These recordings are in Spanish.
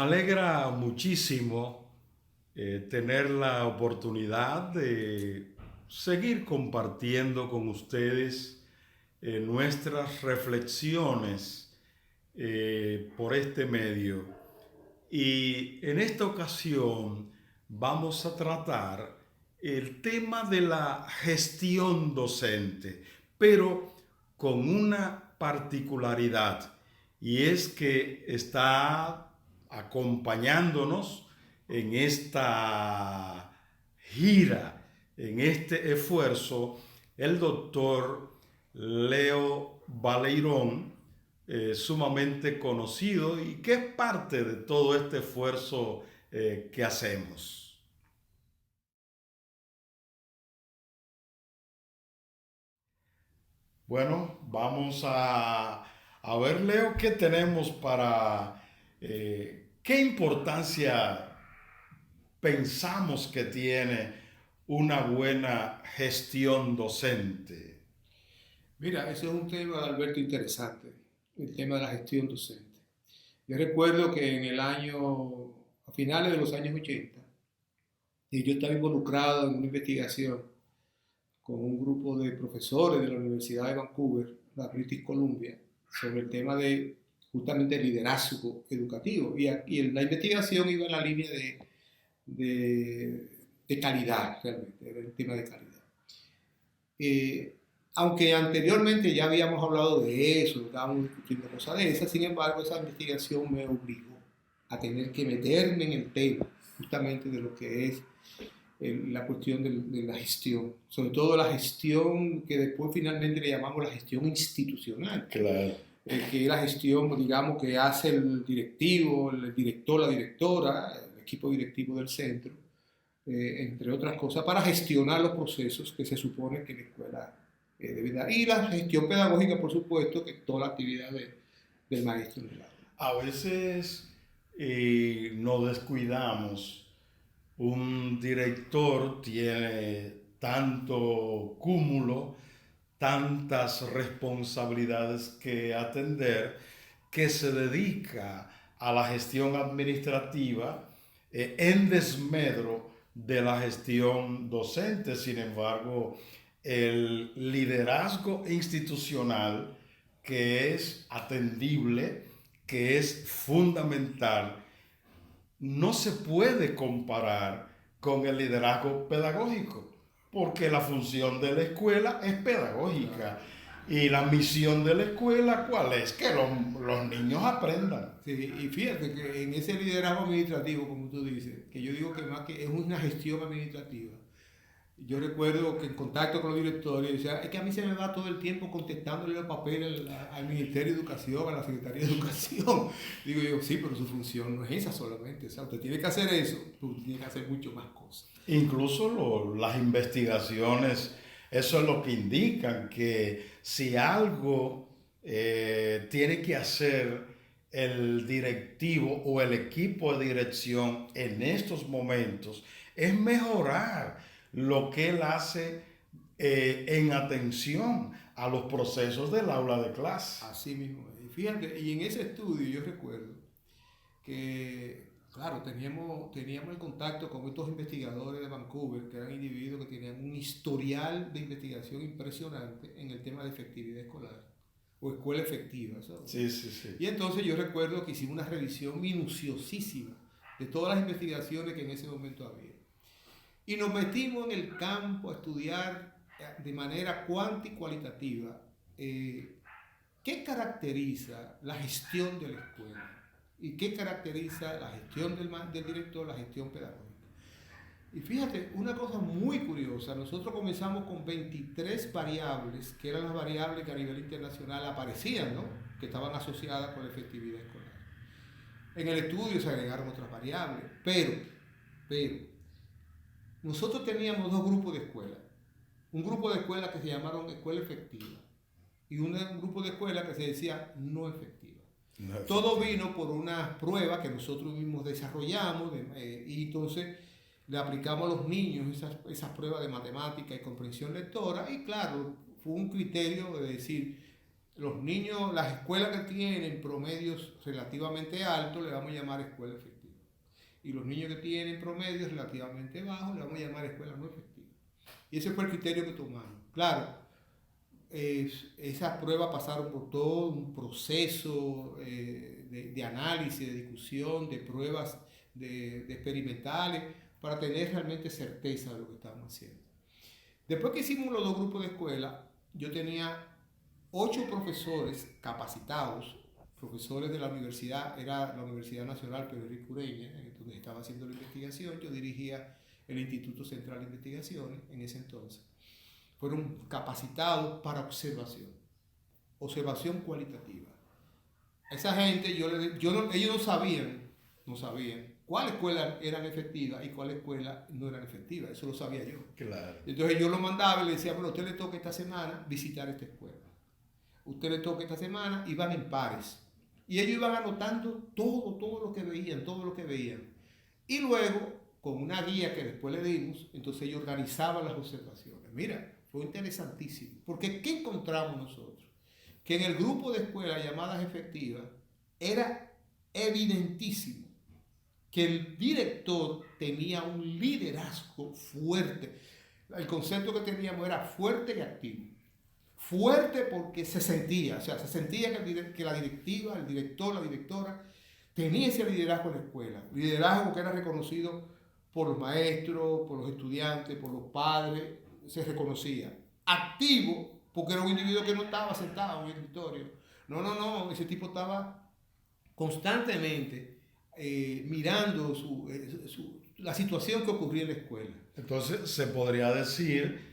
alegra muchísimo tener la oportunidad de seguir compartiendo con ustedes nuestras reflexiones por este medio. Y en esta ocasión vamos a tratar el tema de la gestión docente, pero con una particularidad, y es que está acompañándonos en esta gira, en este esfuerzo, el doctor Leo Baleirón, sumamente conocido y que es parte de todo este esfuerzo que hacemos. Bueno, vamos a ver, Leo, qué tenemos para, qué importancia pensamos que tiene una buena gestión docente. Mira, ese es un tema, Alberto, interesante, el tema de la gestión docente. Yo recuerdo que a finales de los años 80, y yo estaba involucrado en una investigación con un grupo de profesores de la Universidad de Vancouver, la British Columbia, sobre el tema de justamente liderazgo educativo. La investigación iba en la línea de, de calidad, realmente, era el tema de calidad. Eh, Aunque anteriormente ya habíamos hablado de eso, estábamos discutiendo cosas de esas, sin embargo, esa investigación me obligó a tener que meterme en el tema, justamente de lo que es la cuestión de la gestión, sobre todo la gestión que después finalmente le llamamos la gestión institucional, Claro. que es la gestión, digamos, que hace el directivo, el director, la directora, el equipo directivo del centro, entre otras cosas, para gestionar los procesos que se supone que la escuela debe dar. Y la gestión pedagógica, por supuesto, que es toda la actividad del maestro en el aula. A veces nos descuidamos. Un director tiene tanto cúmulo, tantas responsabilidades que atender, que se dedica a la gestión administrativa en desmedro de la gestión docente. Sin embargo, el liderazgo institucional, que es atendible, que es fundamental, no se puede comparar con el liderazgo pedagógico, porque la función de la escuela es pedagógica. Y la misión de la escuela, ¿cuál es? Que los niños aprendan. Sí, y fíjate que en ese liderazgo administrativo, como tú dices, que yo digo que más que es una gestión administrativa, yo recuerdo que en contacto con los directores, decía, es que a mí se me va todo el tiempo contestándole los papeles al Ministerio de Educación, a la Secretaría de Educación. Digo yo, sí, pero su función no es esa solamente. O sea, usted tiene que hacer eso, pero usted tiene que hacer mucho más cosas. Incluso las investigaciones, eso es lo que indican, que si algo tiene que hacer el directivo o el equipo de dirección en estos momentos, es mejorar lo que él hace en atención a los procesos del aula de clase. Así mismo. Y fíjate, y en ese estudio yo recuerdo que, claro, teníamos el contacto con estos investigadores de Vancouver, que eran individuos que tenían un historial de investigación impresionante en el tema de efectividad escolar o escuela efectiva, ¿sabes? Sí, sí, sí. Y entonces yo recuerdo que hicimos una revisión minuciosísima de todas las investigaciones que en ese momento había. Y nos metimos en el campo a estudiar de manera cuántica y cualitativa qué caracteriza la gestión de la escuela y qué caracteriza la gestión del director, la gestión pedagógica. Y fíjate, una cosa muy curiosa, nosotros comenzamos con 23 variables, que eran las variables que a nivel internacional aparecían, ¿no? Que estaban asociadas con la efectividad escolar. En el estudio se agregaron otras variables, pero, nosotros teníamos dos grupos de escuelas. Un grupo de escuelas que se llamaron escuela efectiva y un grupo de escuelas que se decía no efectiva. No, Todo vino por una prueba que nosotros mismos desarrollamos y entonces le aplicamos a los niños esas pruebas de matemática y comprensión lectora y claro, fue un criterio de decir, los niños, las escuelas que tienen promedios relativamente altos, le vamos a llamar escuela efectiva. y los niños que tienen promedios relativamente bajos le vamos a llamar escuelas no efectivas. Y ese fue el criterio que tomamos. Claro, esas pruebas pasaron por todo un proceso de análisis, de discusión, de pruebas de experimentales, para tener realmente certeza de lo que estábamos haciendo. Después que hicimos los 2 grupos de escuela, yo tenía 8 profesores capacitados, profesores de la universidad, era la Universidad Nacional Pedro Enrique Ureña, donde estaba haciendo la investigación. Yo dirigía el Instituto Central de Investigaciones en ese entonces. Fueron capacitados para observación cualitativa. A esa gente, ellos no sabían cuáles escuelas eran efectivas y cuáles escuelas no eran efectivas. Eso lo sabía yo. Claro. Entonces yo lo mandaba y le decía, bueno, a usted le toca esta semana visitar esta escuela. Usted le toca esta semana, iban en pares. Y ellos iban anotando todo lo que veían. Y luego, con una guía que después le dimos, entonces ellos organizaban las observaciones. Mira, fue interesantísimo. Porque ¿qué encontramos nosotros? Que en el grupo de escuelas llamadas efectivas era evidentísimo que el director tenía un liderazgo fuerte. El concepto que teníamos era fuerte y activo. Fuerte porque se sentía que la directiva, el director, la directora, tenía ese liderazgo en la escuela. Liderazgo que era reconocido por los maestros, por los estudiantes, por los padres, se reconocía. Activo porque era un individuo que no estaba sentado en el escritorio. No, ese tipo estaba constantemente mirando la situación que ocurría en la escuela. Entonces, se podría decir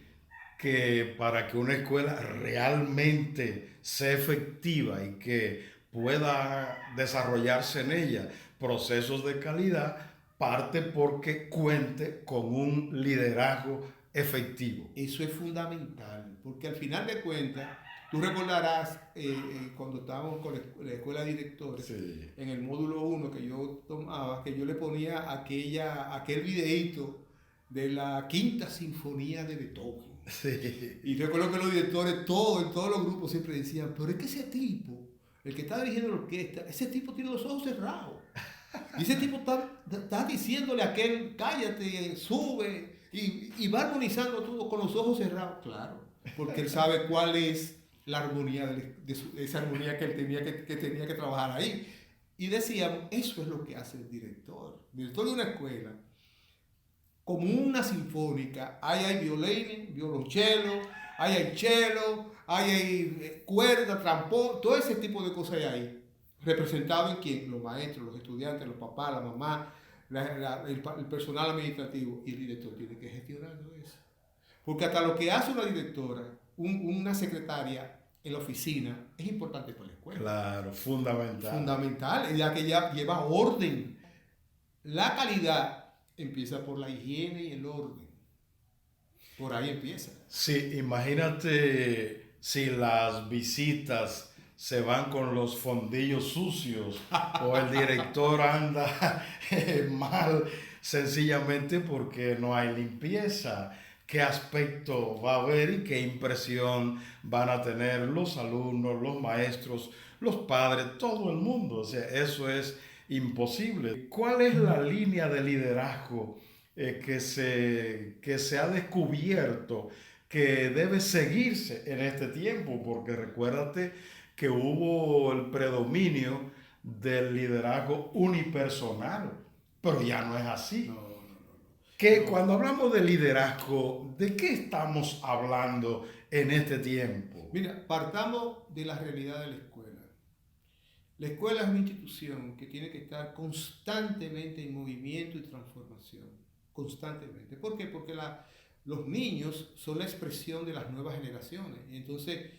que para que una escuela realmente sea efectiva y que pueda desarrollarse en ella procesos de calidad, parte porque cuente con un liderazgo efectivo. Eso es fundamental, porque al final de cuentas, tú recordarás cuando estábamos con la escuela de directores, Sí. en el módulo 1 que yo tomaba, que yo le ponía aquel videíto de la Quinta Sinfonía de Beethoven. Sí. Y recuerdo que los directores, en todos los grupos siempre decían, pero es que ese tipo, el que está dirigiendo la orquesta, ese tipo tiene los ojos cerrados. Y ese tipo está diciéndole a aquel, cállate, sube, y va armonizando todo con los ojos cerrados. Claro, porque él sabe cuál es la armonía de esa armonía que él tenía que trabajar ahí. Y decíamos, eso es lo que hace el director. El director de una escuela, como una sinfónica, hay violines, violonchelo, hay cello, hay cuerda, trampón, todo ese tipo de cosas hay ahí. ¿Representado en quién? Los maestros, los estudiantes, los papás, la mamá, el personal administrativo. Y el director tiene que gestionar todo eso. Porque hasta lo que hace una directora, una secretaria en la oficina, es importante para la escuela. Claro, fundamental. Fundamental, ya que ya lleva orden. La calidad empieza por la higiene y el orden. Por ahí empieza. Sí, imagínate si las visitas se van con los fondillos sucios o el director anda mal sencillamente porque no hay limpieza. ¿Qué aspecto va a haber y qué impresión van a tener los alumnos, los maestros, los padres, todo el mundo? O sea, eso es imposible. ¿Cuál es la línea de liderazgo que se ha descubierto que debe seguirse en este tiempo? Porque recuérdate que hubo el predominio del liderazgo unipersonal, pero ya no es así. No. Cuando hablamos de liderazgo, ¿de qué estamos hablando en este tiempo? Mira, partamos de la realidad de la escuela. La escuela es una institución que tiene que estar constantemente en movimiento y transformación. Constantemente. ¿Por qué? Porque los niños son la expresión de las nuevas generaciones. Y entonces,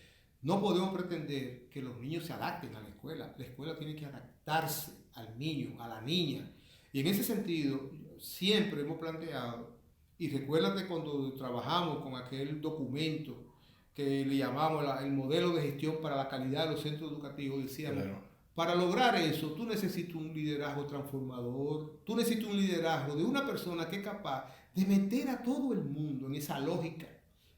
no podemos pretender que los niños se adapten a la escuela. La escuela tiene que adaptarse al niño, a la niña. Y en ese sentido, siempre hemos planteado, y recuérdate cuando trabajamos con aquel documento que le llamamos el modelo de gestión para la calidad de los centros educativos, decíamos, claro, para lograr eso, tú necesitas un liderazgo transformador, tú necesitas un liderazgo de una persona que es capaz de meter a todo el mundo en esa lógica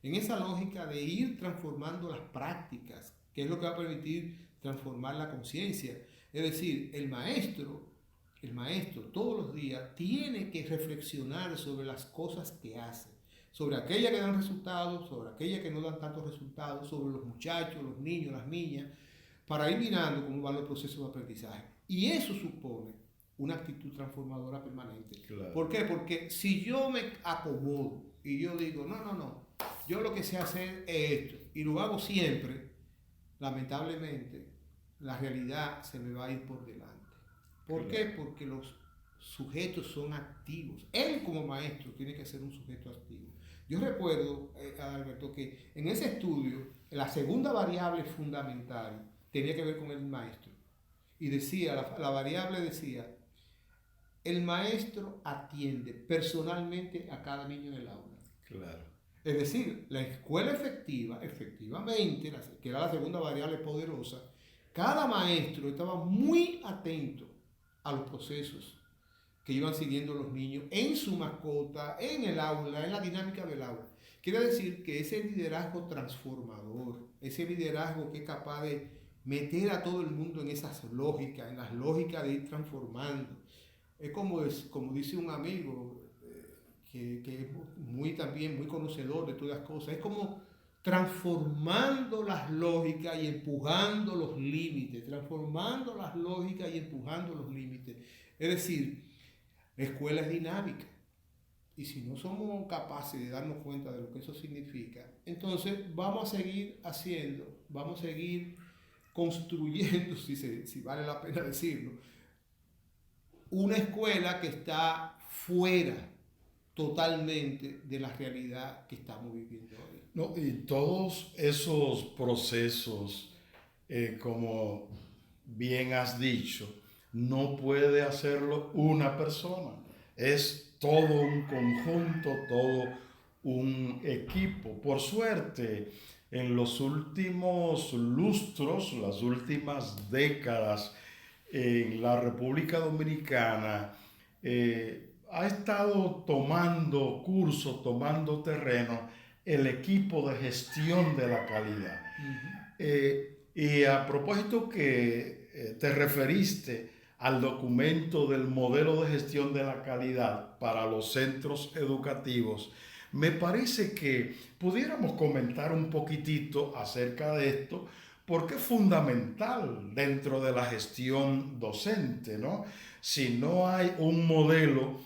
de ir transformando las prácticas, que es lo que va a permitir transformar la conciencia. Es decir, el maestro el maestro todos los días tiene que reflexionar sobre las cosas que hace, sobre aquellas que dan resultados, sobre aquellas que no dan tantos resultados, sobre los muchachos, los niños, las niñas, para ir mirando cómo van los procesos de aprendizaje. Y eso supone una actitud transformadora permanente. Claro. ¿Por qué? Porque si yo me acomodo y yo digo, no, yo lo que sé hacer es esto, y lo hago siempre, lamentablemente, la realidad se me va a ir por delante. ¿Por qué? Porque los sujetos son activos. Él como maestro tiene que ser un sujeto activo. Yo recuerdo, Alberto, que en ese estudio, la segunda variable fundamental tenía que ver con el maestro. Y decía, la variable decía, el maestro atiende personalmente a cada niño en el aula. Claro. Es decir, la escuela efectiva, efectivamente, que era la segunda variable poderosa, cada maestro estaba muy atento a los procesos que iban siguiendo los niños en su mascota, en el aula, en la dinámica del aula. Quiere decir que ese liderazgo transformador, ese liderazgo que es capaz de meter a todo el mundo en esas lógicas, en las lógicas de ir transformando. Es como dice un amigo que es también muy conocedor de todas las cosas, es como transformando las lógicas y empujando los límites, transformando las lógicas y empujando los límites. Es decir, la escuela es dinámica. Y si no somos capaces de darnos cuenta de lo que eso significa, entonces vamos a seguir haciendo, vamos a seguir construyendo, si vale la pena decirlo, una escuela que está fuera totalmente de la realidad que estamos viviendo hoy. No, y todos esos procesos, como bien has dicho, no puede hacerlo una persona. Es todo un conjunto, todo un equipo. Por suerte, en los últimos lustros, las últimas décadas, en la República Dominicana, ha estado tomando curso, tomando terreno, el equipo de gestión de la calidad. Y a propósito que te referiste al documento del modelo de gestión de la calidad para los centros educativos, me parece que pudiéramos comentar un poquitito acerca de esto, porque es fundamental dentro de la gestión docente, ¿no? Si no hay un modelo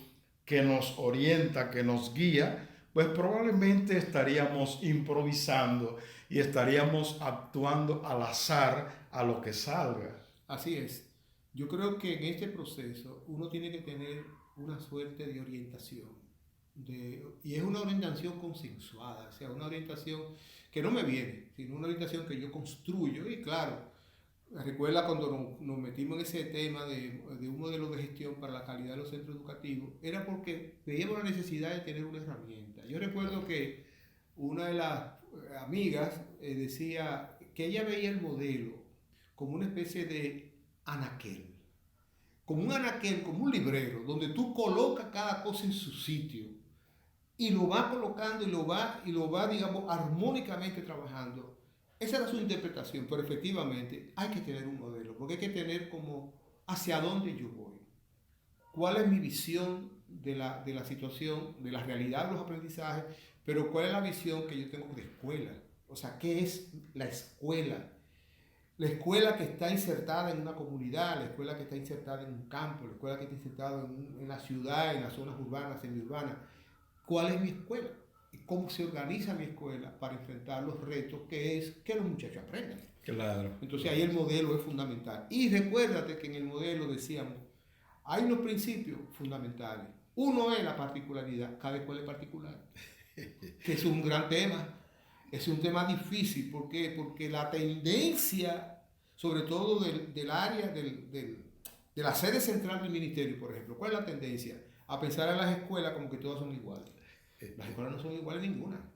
que nos orienta, que nos guía, pues probablemente estaríamos improvisando y estaríamos actuando al azar a lo que salga. Así es. Yo creo que en este proceso uno tiene que tener una suerte de orientación. Y es una orientación consensuada, o sea, una orientación que no me viene, sino una orientación que yo construyo. Y claro, recuerda cuando nos metimos en ese tema de un modelo de gestión para la calidad de los centros educativos, era porque veíamos la necesidad de tener una herramienta. Yo recuerdo que una de las amigas decía que ella veía el modelo como una especie de anaquel, como un anaquel, como un librero, donde tú colocas cada cosa en su sitio y lo va colocando y lo va, digamos, armónicamente trabajando. Esa era su interpretación, pero efectivamente hay que tener un modelo, porque hay que tener como hacia dónde yo voy, cuál es mi visión de la situación, de la realidad de los aprendizajes, pero cuál es la visión que yo tengo de escuela. O sea, ¿qué es la escuela? La escuela que está insertada en una comunidad, la escuela que está insertada en un campo, la escuela que está insertada en la ciudad, en las zonas urbanas, semiurbanas. ¿Cuál es mi escuela? ¿Y cómo se organiza mi escuela para enfrentar los retos que es que los muchachos aprendan? Claro. Entonces ahí el modelo es fundamental. Y recuérdate que en el modelo decíamos, hay unos principios fundamentales. Uno es la particularidad, cada escuela es particular, que es un gran tema. Es un tema difícil. ¿Por qué? Porque la tendencia, sobre todo del área, de la sede central del ministerio, por ejemplo, ¿cuál es la tendencia? A pensar en las escuelas como que todas son iguales. Las escuelas no son iguales ninguna.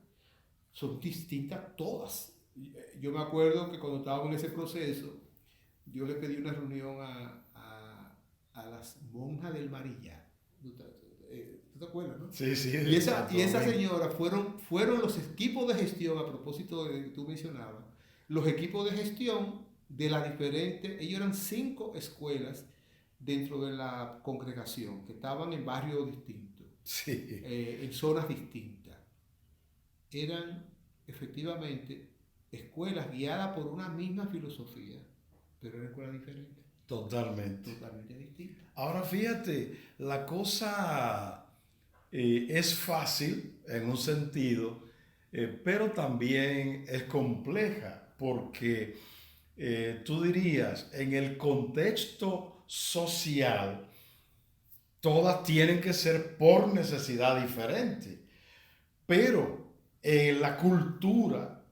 Son distintas todas. Yo me acuerdo que cuando estábamos en ese proceso, yo le pedí una reunión a las monjas del Marillar. ¿Tú te acuerdas, no? Sí, sí. Y esa señora fueron los equipos de gestión, a propósito de que tú mencionabas, los equipos de gestión de las diferentes, ellos eran 5 escuelas dentro de la congregación, que estaban en barrios distintos, Sí, en zonas distintas, eran efectivamente escuelas guiadas por una misma filosofía, pero eran escuelas diferentes, totalmente. totalmente distintas. Ahora fíjate, la cosa es fácil en un sentido, pero también es compleja porque tú dirías, en el contexto social, todas tienen que ser por necesidad diferente, pero en la cultura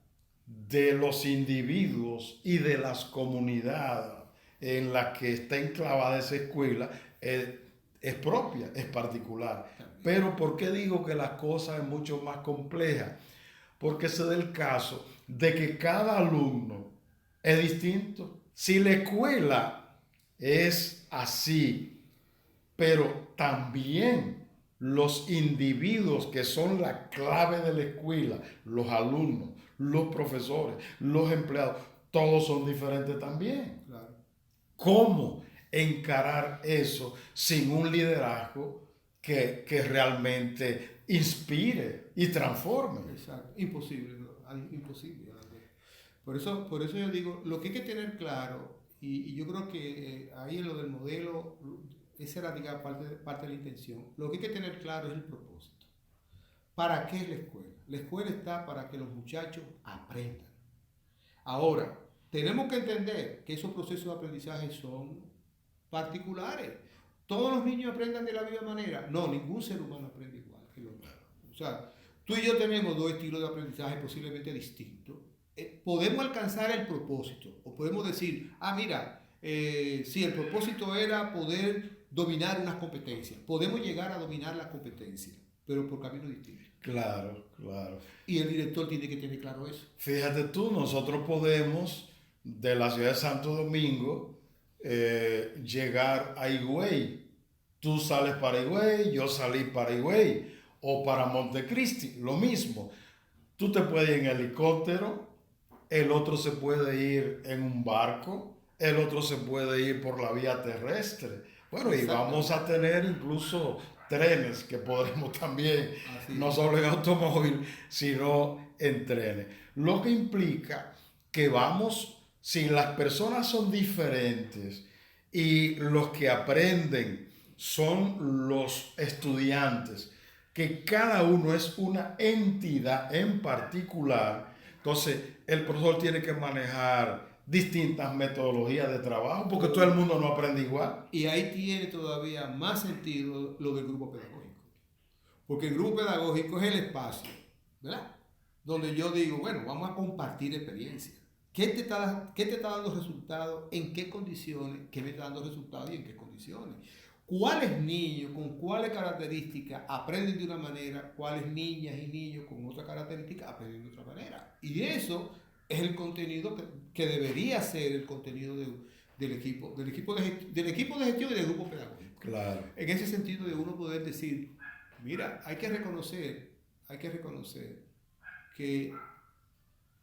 de los individuos y de las comunidades en las que está enclavada esa escuela es propia, es particular. Pero ¿por qué digo que la cosa es mucho más compleja? Porque se da el caso de que cada alumno es distinto. Si la escuela es así, pero también los individuos que son la clave de la escuela, los alumnos, los profesores, los empleados, todos son diferentes también. Claro. ¿Cómo encarar eso sin un liderazgo que realmente inspire y transforme? Exacto, imposible, ¿no? Imposible. Por eso yo digo, lo que hay que tener claro, y yo creo que ahí en lo del modelo, esa era, digamos, parte de la intención. Lo que hay que tener claro es el propósito. ¿Para qué es la escuela? La escuela está para que los muchachos aprendan. Ahora, tenemos que entender que esos procesos de aprendizaje son particulares. ¿Todos los niños aprendan de la misma manera? No, ningún ser humano aprende igual que el otro. O sea, tú y yo tenemos dos estilos de aprendizaje posiblemente distintos. Podemos alcanzar el propósito, o podemos decir, mira, si el propósito era poder dominar unas competencias, podemos llegar a dominar las competencias, pero por caminos distintos. Claro, claro. Y el director tiene que tener claro eso. Fíjate tú, nosotros podemos de la ciudad de Santo Domingo llegar a Higüey. Tú sales para Higüey, yo salí para Higüey o para Montecristi, lo mismo. Tú te puedes ir en helicóptero, el otro se puede ir en un barco, el otro se puede ir por la vía terrestre. Bueno, y vamos a tener incluso trenes que podremos también, no solo en automóvil, sino en trenes. Lo que implica que vamos, si las personas son diferentes y los que aprenden son los estudiantes, que cada uno es una entidad en particular, entonces el profesor tiene que manejar distintas metodologías de trabajo porque todo el mundo no aprende igual. Y ahí tiene todavía más sentido lo del grupo pedagógico. Porque el grupo pedagógico es el espacio, ¿verdad? Donde yo digo, bueno, vamos a compartir experiencias. ¿Qué te está dando resultados? ¿En qué condiciones? ¿Qué me está dando resultados y en qué condiciones? ¿Cuáles niños con cuáles características aprenden de una manera? ¿Cuáles niñas y niños con otra característica aprenden de otra manera? Y eso es el contenido que debería ser el contenido del equipo de gestión y del grupo pedagógico. Claro. En ese sentido de uno poder decir, mira, hay que reconocer que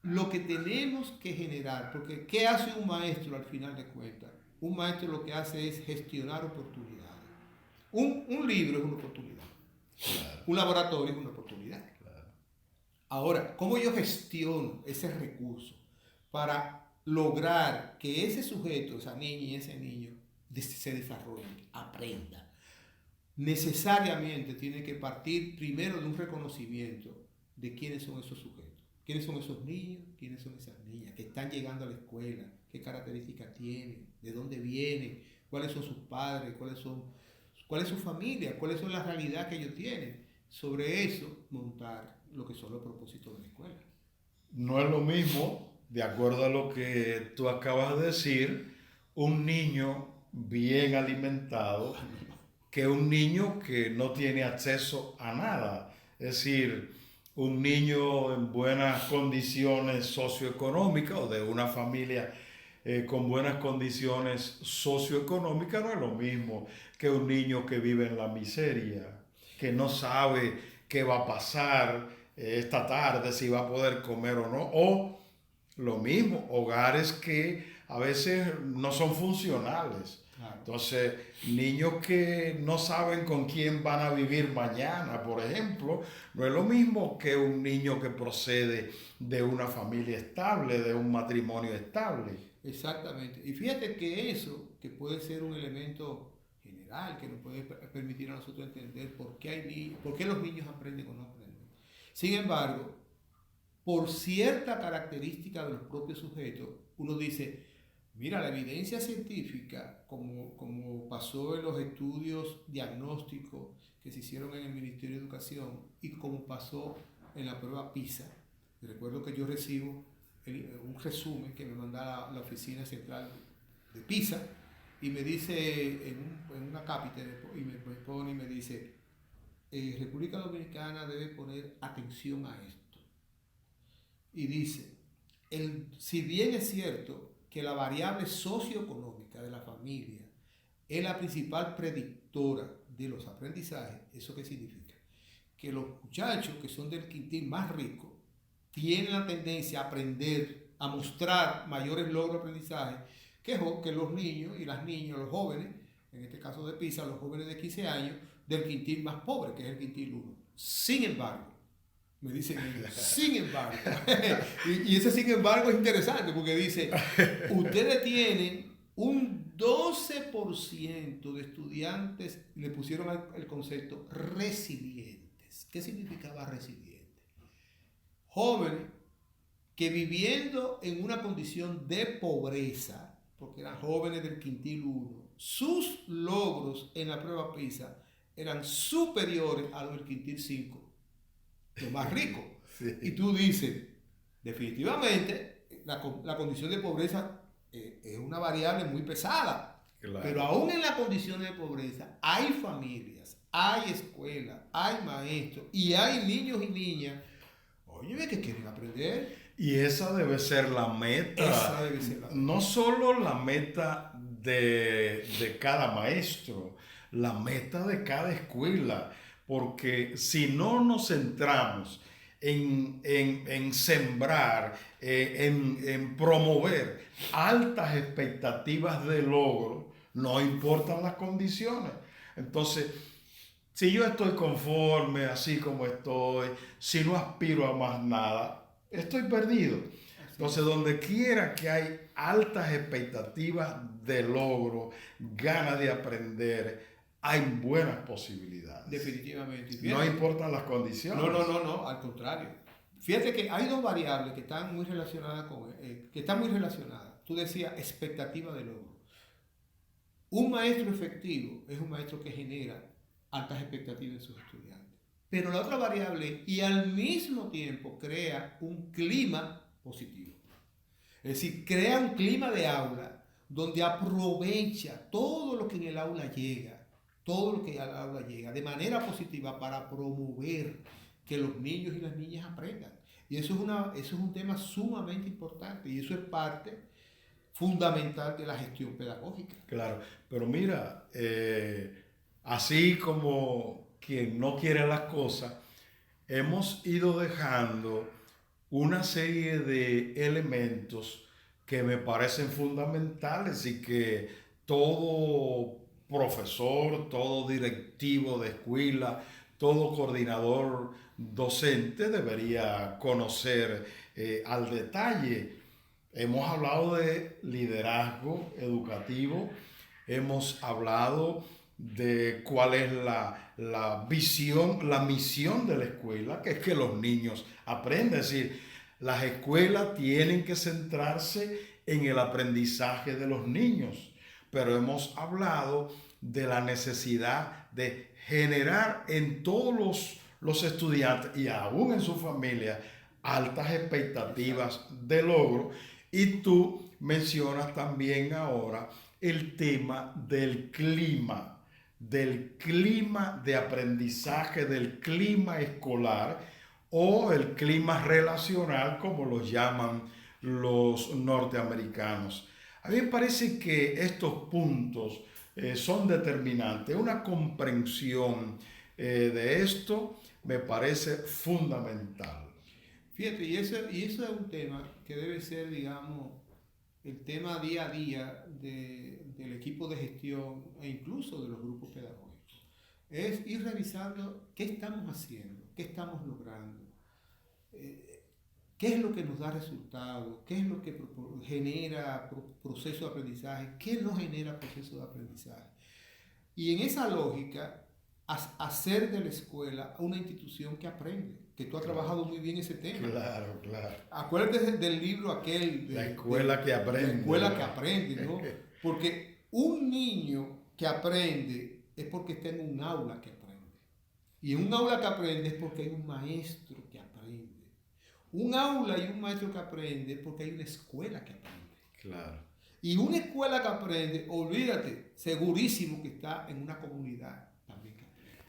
lo que tenemos que generar, porque ¿qué hace un maestro al final de cuentas? Un maestro lo que hace es gestionar oportunidades. Un libro es una oportunidad. Claro. Un laboratorio es una oportunidad. Claro. Ahora, ¿cómo yo gestiono ese recurso para lograr que ese sujeto, esa niña y ese niño se desarrolle, aprenda? Necesariamente tiene que partir primero de un reconocimiento de quiénes son esos sujetos, quiénes son esos niños, quiénes son esas niñas que están llegando a la escuela, qué características tienen, de dónde vienen, cuáles son sus padres, cuál es su familia, cuáles son las realidades que ellos tienen. Sobre eso montar lo que son los propósitos de la escuela. No es lo mismo, de acuerdo a lo que tú acabas de decir, un niño bien alimentado que un niño que no tiene acceso a nada. Es decir, un niño en buenas condiciones socioeconómicas o de una familia con buenas condiciones socioeconómicas no es lo mismo que un niño que vive en la miseria, que no sabe qué va a pasar esta tarde, si va a poder comer o no, o lo mismo, hogares que a veces no son funcionales. Claro. Entonces, niños que no saben con quién van a vivir mañana, por ejemplo, no es lo mismo que un niño que procede de una familia estable, de un matrimonio estable. Exactamente. Y fíjate que eso, que puede ser un elemento general que nos puede permitir a nosotros entender por qué por qué los niños aprenden o no aprenden. Sin embargo, por cierta característica de los propios sujetos, uno dice, mira, la evidencia científica, como pasó en los estudios diagnósticos que se hicieron en el Ministerio de Educación y como pasó en la prueba PISA, recuerdo que yo recibo un resumen que me manda la oficina central de PISA y me dice en una cápita y me pone y me dice, República Dominicana debe poner atención a esto. Y dice, si bien es cierto que la variable socioeconómica de la familia es la principal predictora de los aprendizajes, ¿eso qué significa? Que los muchachos que son del quintil más rico tienen la tendencia a aprender, a mostrar mayores logros de aprendizaje que los niños y las niñas, los jóvenes, en este caso de PISA, los jóvenes de 15 años, del quintil más pobre, que es el quintil 1. Sin embargo, me dicen ellos, sin embargo, y ese sin embargo es interesante porque dice, ustedes tienen un 12% de estudiantes, le pusieron el concepto resilientes. ¿Qué significaba resiliente? Jóvenes que viviendo en una condición de pobreza, porque eran jóvenes del quintil 1, sus logros en la prueba PISA eran superiores a los del quintil 5, los más ricos. Sí. Y tú dices, definitivamente, la condición de pobreza es una variable muy pesada. Claro. Pero aún en las condiciones de pobreza hay familias, hay escuelas, hay maestros y hay niños y niñas, oye, que quieren aprender. Y esa debe ser la meta. Esa debe ser la meta. No solo la meta de cada maestro, la meta de cada escuela. Porque si no nos centramos en sembrar, en promover altas expectativas de logro, no importan las condiciones. Entonces, si yo estoy conforme así como estoy, si no aspiro a más nada, estoy perdido. Entonces, donde quiera que hay altas expectativas de logro, ganas de aprender, hay buenas posibilidades. Definitivamente. Fíjate, no importan las condiciones. No, al contrario. Fíjate que hay dos variables que están muy relacionadas Tú decías expectativa de logro. Un maestro efectivo es un maestro que genera altas expectativas en sus estudiantes. Pero la otra variable, y al mismo tiempo crea un clima positivo. Es decir, crea un clima de aula donde aprovecha todo lo que en el aula llega, de manera positiva para promover que los niños y las niñas aprendan. Y eso es un tema sumamente importante y eso es parte fundamental de la gestión pedagógica. Claro, pero mira, así como quien no quiere las cosas, hemos ido dejando una serie de elementos que me parecen fundamentales y que todo profesor, todo directivo de escuela, todo coordinador docente debería conocer al detalle. Hemos hablado de liderazgo educativo, hemos hablado de cuál es la visión, la misión de la escuela, que es que los niños aprendan. Es decir, las escuelas tienen que centrarse en el aprendizaje de los niños, pero hemos hablado de la necesidad de generar en todos los estudiantes y aún en su familia altas expectativas de logro. Y tú mencionas también ahora el tema del clima de aprendizaje, del clima escolar o el clima relacional, como los llaman los norteamericanos. A mí me parece que estos puntos son determinantes. Una comprensión de esto me parece fundamental. Fíjate, y eso es un tema que debe ser, digamos, el tema día a día del equipo de gestión e incluso de los grupos pedagógicos. Es ir revisando qué estamos haciendo, qué estamos logrando, qué es lo que nos da resultados, qué es lo que genera proceso de aprendizaje, qué no genera proceso de aprendizaje. Y en esa lógica, hacer de la escuela una institución que aprende, que tú has trabajado muy bien ese tema. Claro, claro. Acuérdate del libro aquel. La escuela que aprende. La escuela que aprende, ¿no? Porque un niño que aprende es porque está en un aula que aprende. Y en un aula que aprende es porque hay un maestro que aprende. Un aula y un maestro que aprende es porque hay una escuela que aprende. Claro. Y una escuela que aprende, olvídate, segurísimo que está en una comunidad también que aprende.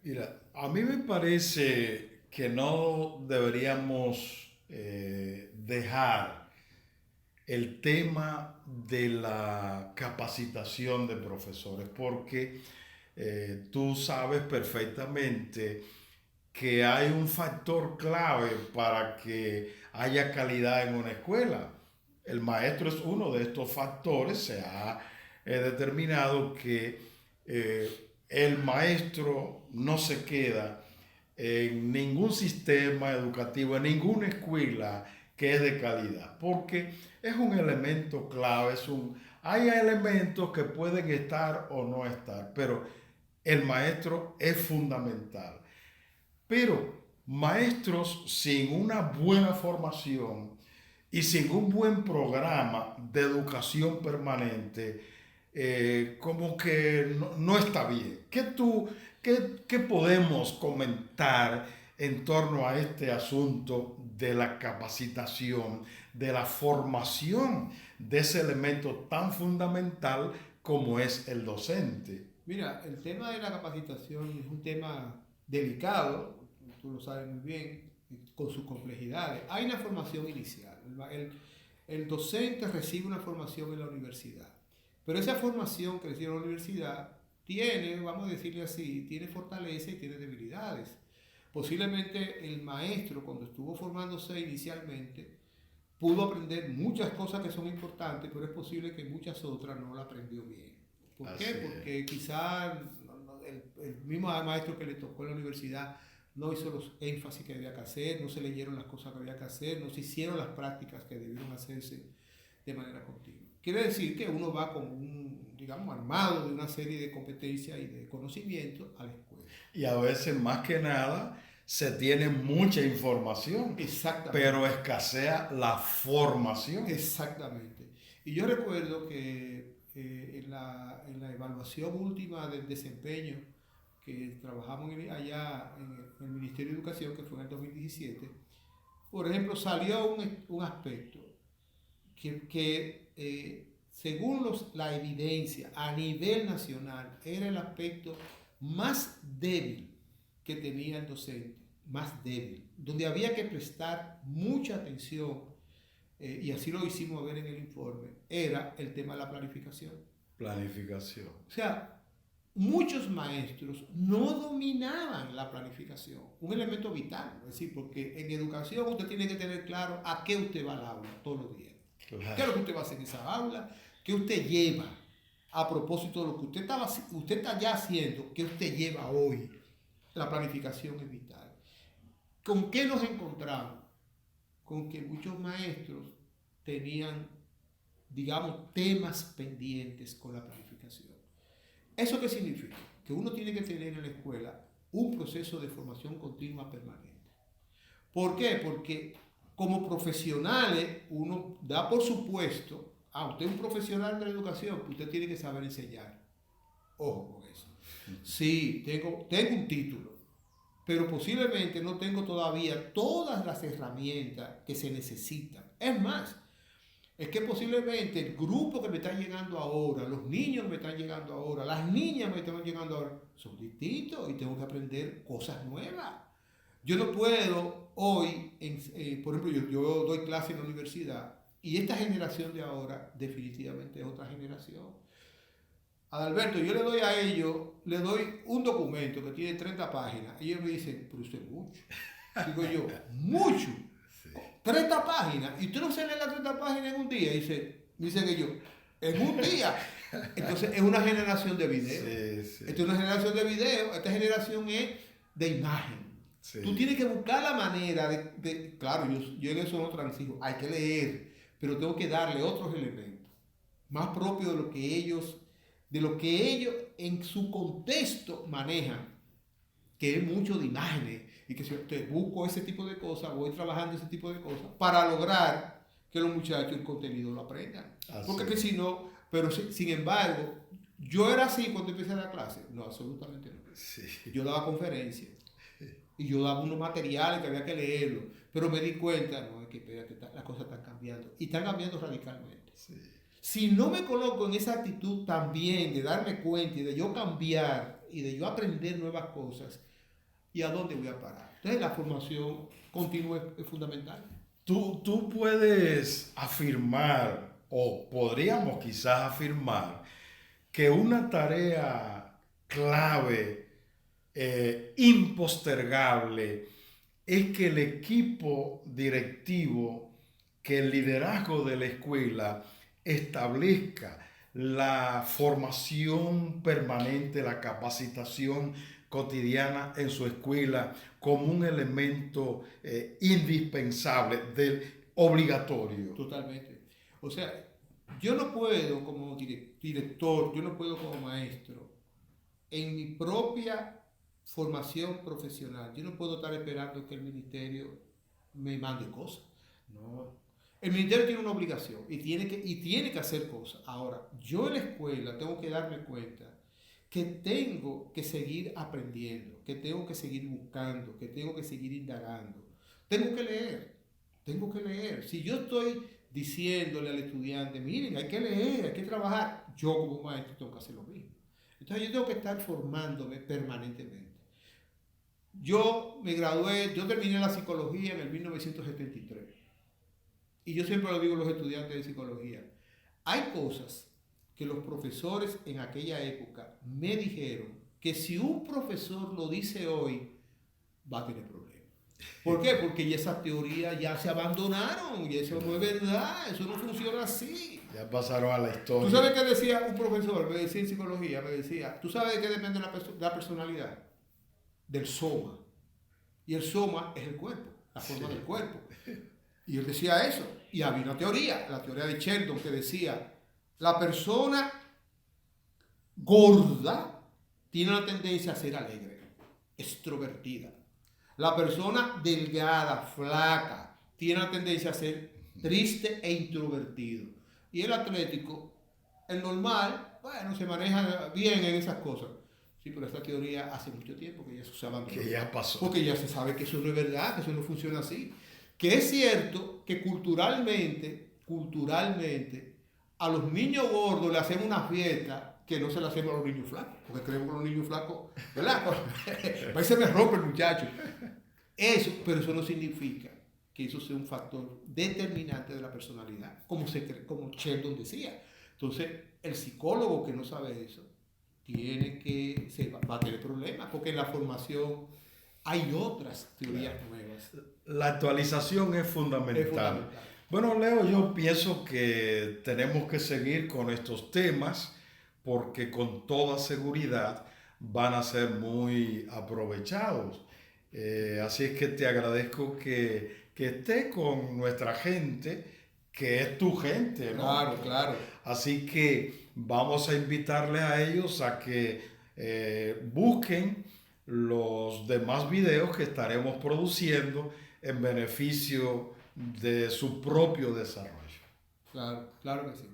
Mira, a mí me parece que no deberíamos dejar el tema de la capacitación de profesores, porque tú sabes perfectamente que hay un factor clave para que haya calidad en una escuela. El maestro es uno de estos factores. Se ha determinado que el maestro no se queda en ningún sistema educativo, en ninguna escuela que es de calidad, porque es un elemento clave. Hay elementos que pueden estar o no estar, pero el maestro es fundamental. Pero maestros sin una buena formación y sin un buen programa de educación permanente, como que no está bien. ¿Qué podemos comentar en torno a este asunto de la capacitación, de la formación de ese elemento tan fundamental como es el docente? Mira, el tema de la capacitación es un tema delicado, tú lo sabes muy bien, con sus complejidades. Hay una formación inicial. El docente recibe una formación en la universidad, pero esa formación que recibe en la universidad tiene, vamos a decirle así, tiene fortalezas y tiene debilidades. Posiblemente el maestro, cuando estuvo formándose inicialmente, pudo aprender muchas cosas que son importantes, pero es posible que muchas otras no la aprendió bien. ¿Por qué? Porque quizás el mismo maestro que le tocó en la universidad no hizo los énfasis que había que hacer, no se leyeron las cosas que había que hacer, no se hicieron las prácticas que debieron hacerse de manera continua. Quiere decir que uno va con digamos, armado de una serie de competencias y de conocimientos a la escuela. Y a veces, más que nada, se tiene mucha información, pero escasea la formación. Exactamente. Y yo recuerdo que en la evaluación última del desempeño que trabajamos allá en el Ministerio de Educación, que fue en el 2017, por ejemplo, salió un aspecto que según la evidencia a nivel nacional, era el aspecto más débil que tenía el docente, más débil, donde había que prestar mucha atención, y así lo hicimos ver en el informe, era el tema de la planificación. Planificación. O sea, muchos maestros no dominaban la planificación, un elemento vital, es decir, porque en educación usted tiene que tener claro a qué usted va al aula todos los días. Claro. ¿Qué es lo que usted va a hacer en esa aula? ¿Qué usted lleva a propósito de lo que usted está ya haciendo? ¿Qué usted lleva hoy? La planificación es vital. ¿Con qué nos encontramos? Con que muchos maestros tenían, digamos, temas pendientes con la planificación. ¿Eso qué significa? Que uno tiene que tener en la escuela un proceso de formación continua permanente. ¿Por qué? Porque como profesionales uno da por supuesto, usted es un profesional de la educación, usted tiene que saber enseñar. Ojo con eso. Sí, tengo un título, pero posiblemente no tengo todavía todas las herramientas que se necesitan. Es más, es que posiblemente el grupo que me está llegando ahora, los niños me están llegando ahora, las niñas me están llegando ahora, son distintos y tengo que aprender cosas nuevas. Yo no puedo hoy, por ejemplo, yo doy clase en la universidad y esta generación de ahora definitivamente es otra generación. Adalberto, yo le doy a ellos, le doy un documento que tiene 30 páginas y ellos me dicen, pero usted es mucho. Digo yo, mucho. Sí. 30 páginas, y usted no se lee las 30 páginas en un día, dice que yo, en un día. Entonces es una generación de video. Sí, sí. Esta es una generación de video, esta generación es de imagen. Sí. Tú tienes que buscar la manera claro, yo en eso no transijo, hay que leer, pero tengo que darle otros elementos, más propios de lo que ellos en su contexto manejan, que es mucho de imágenes, y que si te busco ese tipo de cosas, voy trabajando ese tipo de cosas, para lograr que los muchachos el contenido lo aprendan. Así. Porque que si no, pero sin embargo, yo era así cuando empecé a dar clase, no, absolutamente no. Sí. Yo daba conferencias, y yo daba unos materiales que había que leerlos, pero me di cuenta, no, es que espérate, las cosas están cambiando, y están cambiando radicalmente. Sí. Si no me coloco en esa actitud también de darme cuenta y de yo cambiar y de yo aprender nuevas cosas, ¿y a dónde voy a parar? Entonces la formación continua es fundamental. Tú puedes afirmar, o podríamos quizás afirmar, que una tarea clave, impostergable, es que el equipo directivo, que el liderazgo de la escuela establezca la formación permanente, la capacitación cotidiana en su escuela como un elemento indispensable, obligatorio. Totalmente. O sea, yo no puedo como director, yo no puedo como maestro, en mi propia formación profesional, yo no puedo estar esperando que el ministerio me mande cosas. No. El ministerio tiene una obligación y tiene que hacer cosas. Ahora, yo en la escuela tengo que darme cuenta que tengo que seguir aprendiendo, que tengo que seguir buscando, que tengo que seguir indagando. Tengo que leer. Si yo estoy diciéndole al estudiante, miren, hay que leer, hay que trabajar, yo como maestro tengo que hacer lo mismo. Entonces yo tengo que estar formándome permanentemente. Yo terminé la psicología en el 1973. Y yo siempre lo digo a los estudiantes de psicología. Hay cosas que los profesores en aquella época me dijeron que si un profesor lo dice hoy, va a tener problemas. ¿Por qué? Porque ya esas teorías ya se abandonaron, y eso no es verdad, eso no funciona así. Ya pasaron a la historia. ¿Tú sabes qué decía un profesor? Me decía en psicología, ¿tú sabes de qué depende la personalidad? Del soma. Y el soma es el cuerpo, la forma del cuerpo. Y él decía eso. Y había una teoría, la teoría de Sheldon, que decía, la persona gorda tiene la tendencia a ser alegre, extrovertida. La persona delgada, flaca, tiene la tendencia a ser triste e introvertido. Y el atlético, el normal, bueno, se maneja bien en esas cosas. Sí, pero esta teoría hace mucho tiempo que ya se abandonó. Que ya pasó. Porque ya se sabe que eso no es verdad, que eso no funciona así. Que es cierto que culturalmente, a los niños gordos le hacemos una fiesta que no se la hacemos a los niños flacos. Porque creemos que los niños flacos, ¿verdad? A veces me rompe el muchacho. Pero eso no significa que eso sea un factor determinante de la personalidad, como Sheldon decía. Entonces, el psicólogo que no sabe eso, va a tener problemas, porque en la formación hay otras teorías nuevas. La actualización es fundamental. Bueno, Leo, yo pienso que tenemos que seguir con estos temas porque con toda seguridad van a ser muy aprovechados. Así es que te agradezco que estés con nuestra gente, que es tu gente, ¿no? Claro, claro. Así que vamos a invitarles a ellos a que busquen los demás videos que estaremos produciendo en beneficio de su propio desarrollo. Claro, claro que sí.